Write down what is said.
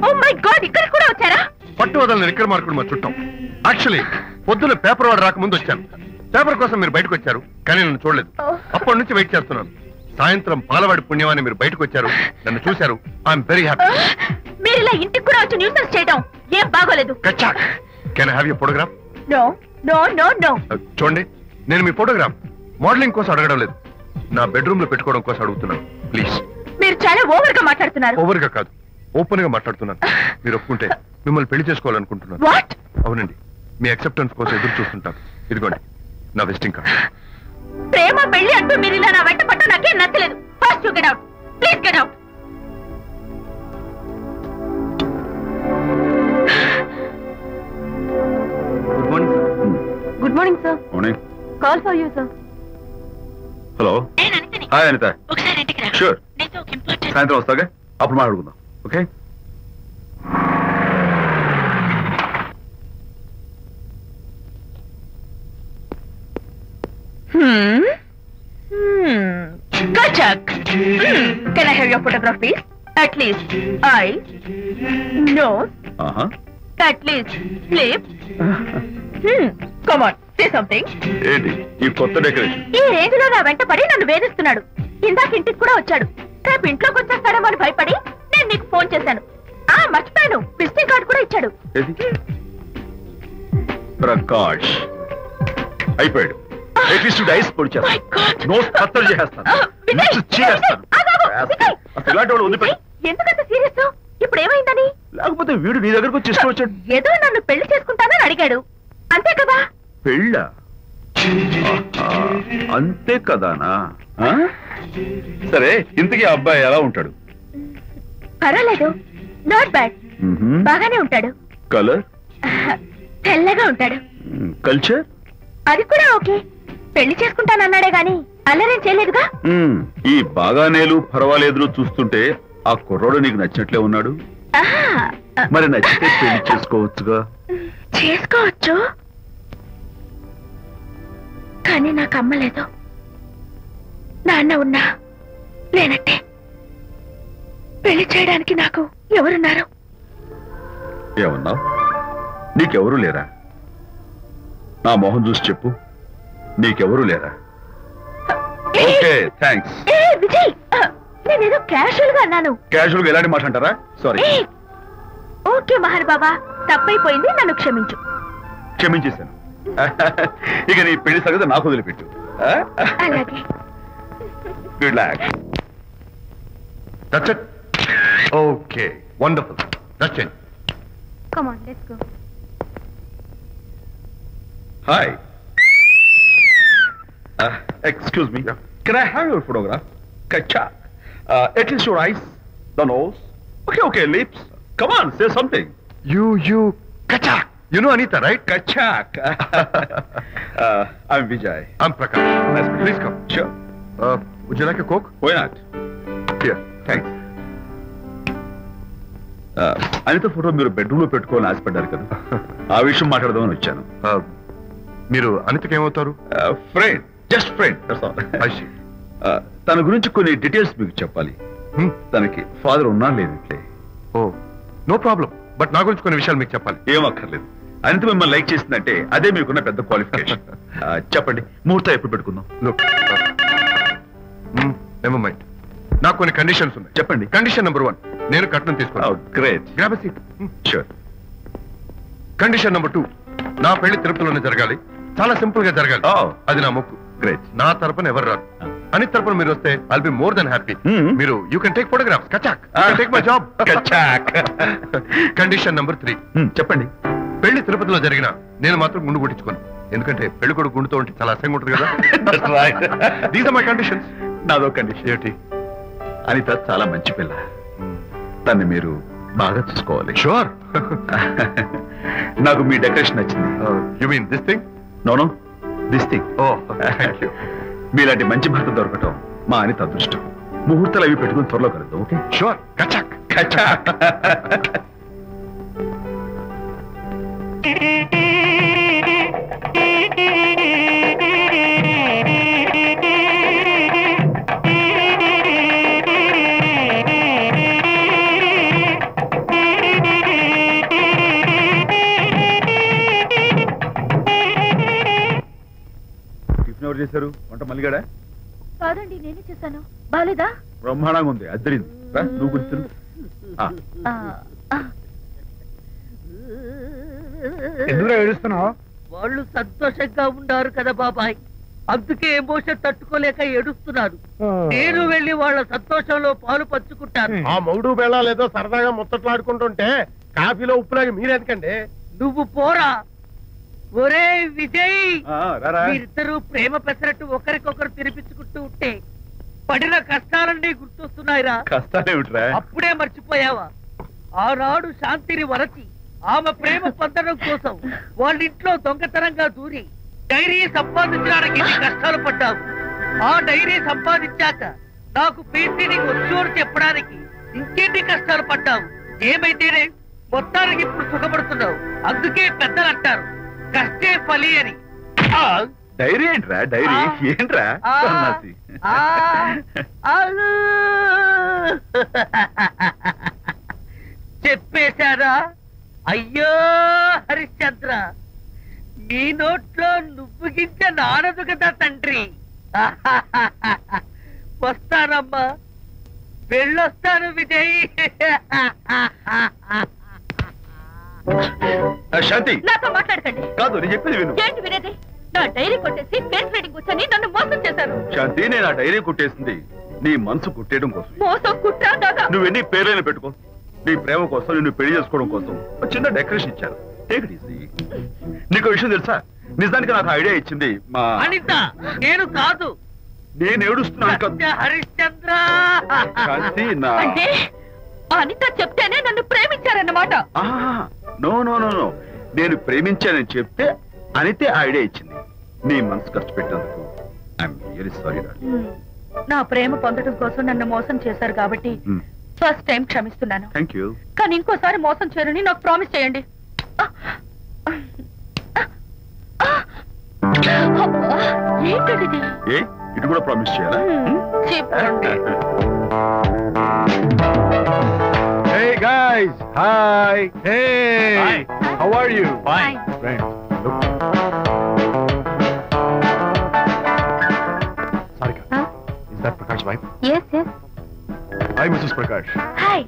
Oh my God, ఇక్కడ కూడా వచ్చారా? పట్టు వదలని ఇక్కడ మార్కుడు మా చుట్టాం. యాక్చువల్లీ పొద్దున్న పేపర్ వాడు రాకముందు వచ్చాను. పేపర్ కోసం మీరు బయటకు వచ్చారు, కానీ నన్ను చూడలేదు. అప్పటి నుంచి వెయిట్ చేస్తున్నాను. సాయంత్రం పాలవాడి పుణ్యమాన్ని మీరు బయటకు వచ్చారు, నన్ను చూశారు. I'm very happy. మీరు ఇలా ఇంటికి కూడా వచ్చి న్యూసెన్స్ చేయడం ఏం బాగోలేదు. Can I have your photograph? No no no no. చూడండి, నేను మీ ఫోటోగ్రాఫ్ మోడలింగ్ కోసం అడగడం లేదు, నా బెడ్రూమ్ లో పెట్టుకోవడం కోసం అడుగుతున్నాను. ప్లీజ్. మీరు చాలా ఓవర్ గా మాట్లాడుతున్నారు. ఓవర్ గా కాదు, ఓపెన్ గా మాట్లాడుతున్నాను. మీరు ఒప్పుకుంటే మిమ్మల్ని పెళ్లి చేసుకోవాలనుకుంటున్నాను. వాట్? అవునండి, మీ అక్సెప్టెన్స్ కోసం ఎదురు చూస్తుంటాను. ఇదిగోండి నా విజిటింగ్ కార్డ్. ప్రేమ పెళ్లి అంటూ మీరు ఇలా నా వెంట పట్టు నాకేం నచ్చలేదు. First you get out, please get out. Good morning sir. Morning. Call for you sir. Hello. Hi Anitha. ఒకసారి ఇంటికి రా. షూర్. నేను ఒక ఇంపార్టెంట్. సాయంత్రం వస్తాగా, అప్పుడు మాట్లాడుకుందాం. Okay. Kachak. Can I have your photograph, please? At least eyes, nose, at least lips. Come on, say something. ఏంటి ఈ కొత్త డెకరేషన్? ఈ రేంజ్ లో నా వెంట పడి నన్ను వేధిస్తున్నాడు. ఇందాక ఇంటికి కూడా వచ్చాడు. రేపు ఇంట్లోకి వచ్చేస్తాడేమో అని భయపడి నేను నీకు ఫోన్ చేశాను. మర్చిపోయాను, విజిటింగ్ కార్డు కూడా ఇచ్చాడు. ప్రకాష్ అయిపోయాడు. ఐస్ పొడి చేస్తాను, నోస్ కత్తలు చేస్తాను, ఇలాంటి వాడు వదిలిపెట్టు. ఎందుకంత సీరియస్? ఇప్పుడు ఏమైందని? లేకపోతే వీడు నీ దగ్గరకు వచ్చి ఇష్టం వచ్చాడు. ఏదో నన్ను పెళ్లి చేసుకుంటానని అడిగాడు, అంతే కదా? పెళ్ళ? అంతే కదానా? సరే, ఇంతకీ ఆ అబ్బాయి ఎలా ఉంటాడు? పర్వాలేదు, నాట్ బ్యాడ్, బాగానే ఉంటాడు. కలర్? తెల్లగా ఉంటాడు. కల్చర్? అది కూడా ఓకే. పెళ్లి చేసుకుంటానన్నాడే గాని అల్లరేం చేయలేదుగా. ఈ బాగానేలు పర్వాలేదు చూస్తుంటే ఆ కుర్రోడు నీకు నచ్చినట్లే ఉన్నాడు. మరి నచ్చితే పెళ్లి చేసుకోవచ్చుగా. చేసుకోవచ్చు, కానీ నాకు అమ్మ లేదు, నాన్న ఉన్నా లేనట్టే. పెళ్లి చేయడానికి నాకు ఎవరున్నారు? ఏమన్నావు? నీకెవరూ లేరా? నా మొహం చూసి చెప్పు, నీకెవరూ లేరా? Okay, thanks. విజయ్, నేనేదో క్యాషువల్ గా అన్నాను. క్యాషువల్ గా ఎలాంటి మాట అంటారా? సారీ. ఓకే మహర్ బాబా, తప్పైపోయింది, నన్ను క్షమించు. క్షమించేశాను. ఇక నీ పెళ్లి సంగతి నాకు వదిలిపెట్టు. అలాగే. Good luck. That's it. Okay, wonderful. That's it. Come on, let's go. Hi. Excuse me. Can I have your photograph? Kachak. At least your eyes, the nose. Okay, lips. Come on, say something. You, Kachak. You know Anita, right? Kachak. I'm Vijay. I'm Prakash. Nice. Please come. Sure. Would you like a Coke? Why not? Here. Thanks. Anitha photo మీరు bedroom లో పెట్టుకోవాలని ఆశపడ్డారు కదా, ఆ విషయం మాట్లాడదామని వచ్చాను. మీరు అనితకి ఏమవుతారు? Friend, just friend. తన గురించి కొన్ని డీటెయిల్స్ మీకు చెప్పాలి. తనకి ఫాదర్ ఉన్నా లేదంటే. ఓ, నో ప్రాబ్లం. బట్ నా గురించి కొన్ని విషయాలు మీకు చెప్పాలి. ఏం అక్కర్లేదు. అనిత మిమ్మల్ని లైక్ చేసిందంటే అదే మీకున్న పెద్ద క్వాలిఫికేషన్. చెప్పండి, ముహూర్తం ఎప్పుడు పెట్టుకుందాం? నెవర్ మైండ్, నాకు కొన్ని కండిషన్స్ ఉన్నాయి. చెప్పండి. కండిషన్ నెంబర్ 1, నేను కట్నం తీసుకున్నాను. Great. Grab a seat. Sure. Condition number 2, నా పెళ్లి తిరుపతిలోనే జరగాలి, చాలా సింపుల్ గా జరగాలి. అది నా మొక్కు. గ్రేట్. నా తరపున ఎవరు రాదు. అని తరపున మీరు వస్తే I'll be more than happy. మీరు యూ కెన్ టేక్ ఫోటోగ్రాఫ్స్. కచాక్, టేక్ మై జాబ్. కచాక్. కండిషన్ నెంబర్ 3, చెప్పండి. పెళ్లి తిరుపతిలో జరిగిన నేను మాత్రం గుండు కొట్టించుకోను. ఎందుకంటే పెళ్లి కొడుకు గుండుతో ఉంటే చాలా అసహ్యంగా ఉంటుంది కదా. These are my conditions. నాదో కండిషన్. ఏంటి? అనిత చాలా మంచి పిల్ల, తన్ని మీరు బాగా చూసుకోవాలి. షూర్. నాకు మీ డెకరేషన్ నచ్చింది. You mean this thing? No, this thing. Oh, thank you. మీలాంటి మంచి భర్త దొరకటం మా అనిత అదృష్టం. ముహూర్తాలు అవి పెట్టుకుని త్వరలో కలుద్దాం. ఓకే? షూర్. కచాక్. కచాక్. చేశారు? వంట మల్లిగాడా? కాదండి, నేనే చేశాను. బాలేదా? బ్రహ్మాండంగా ఉంది, అద్దరింది. నువ్వు గుర్తు. ఎందుకు ఏడుస్తున్నావు? వాళ్ళు సంతోషంగా ఉన్నారు కదా బాబాయ్, అందుకే ఎమోషన్ తట్టుకోలేక ఏడుస్తున్నారు. నేను వెళ్ళి వాళ్ళ సంతోషంలో పాలు పంచుకుంటాను. ఆ మౌడు బెళ్ళాలు ఏదో సరదాగా ముచ్చట్లాడుకుంటుంటే కాఫీలో ఉప్పులాగా మీరెందుకండి? నువ్వు పోరా. ఒరే విజయ్, మీరిద్దరూ ప్రేమ పెసరట్టు ఒకరికొకరు తినిపించుకుంటూ ఉంటే పడిన కష్టాలన్నీ గుర్తొస్తున్నాయిరా. కష్టాలేమిట్రా? అప్పుడే మర్చిపోయావా? ఆనాడు శాంతిని వరచి ఆమె ప్రేమ పొందడం కోసం వాళ్ళింట్లో దొంగతనంగా దూరి డైరీ సంపాదించడానికి ఎన్ని కష్టాలు పడ్డావు. ఆ డైరీ సంపాదించాక నాకు పీసీని వచ్చోడు చెప్పడానికి ఇంకెన్ని కష్టాలు పడ్డావు. ఏమైతేనే మొత్తానికి ఇప్పుడు సుఖపడుతున్నావు. అందుకే పెద్దలు అంటారు కష్టే ఫలి అని. డైరీ ఏంట్రా? డైరీ ఏంట్రా? చెప్పేశారా? అయ్యో హరిశ్చంద్ర, నీ నోట్లో నువ్వు గింజ నానదు కదా తండ్రి. వస్తానమ్మా, వెళ్ళొస్తాను విజయ్. శాంతి, నాతో మాట్లాడకండి. కాదు నేను చెప్పేది విను. ఏంటి వినేది? నా డైరీ కొట్టేసి ఫేస్ రీడింగ్ వచ్చని నన్ను మోసం చేశారు. శాంతి, నేను ఆ డైరీ కుట్టేసింది నీ మనసు కుట్టేయడం కోసం. మోసం కుట్రా దాకా. నువ్వు ఎన్ని పేర్లైనా పెట్టుకో, నీ ప్రేమ కోసం, నిన్ను పెళ్లి చేసుకోవడం కోసం ఒక చిన్న డెకరేషన్ ఇచ్చారు. Take it easy. నీకు విషయం తెలుసా? నిజానికి నాకు ఐడియా ఇచ్చింది మా అనిత. నేను కాదు. నేను ఏడుస్తున్నాను కదా హరిశ్చంద్ర. శాంతి, నా అంటే అనిత చెప్తేనే నన్ను ప్రేమించారన్నమాట. నో నో నో నో, నేను ప్రేమించానని చెప్తే అనితే ఐడియా ఇచ్చింది. నీ మనసు కష్టపెట్టేందుకు ఐఎమ్ రియల్లీ సారీ. నా ప్రేమ పొందడం కోసం నన్ను మోసం చేశారు కాబట్టి ఫస్ట్ టైం క్షమిస్తున్నాను. Thank you. కానీ ఇంకోసారి మోసం చేయరని నాకు ప్రామిస్ చేయండి. ఏంటది? ఏ ఇటు కూడా ప్రామిస్ చేయాలా? చెప్పండి. Hey guys, hi. Hey, Hi. how are you? Fine. Friends, look. Sarika, is that Prakash's wife? Yes, yes. Hi, Mrs. Prakash. Hi.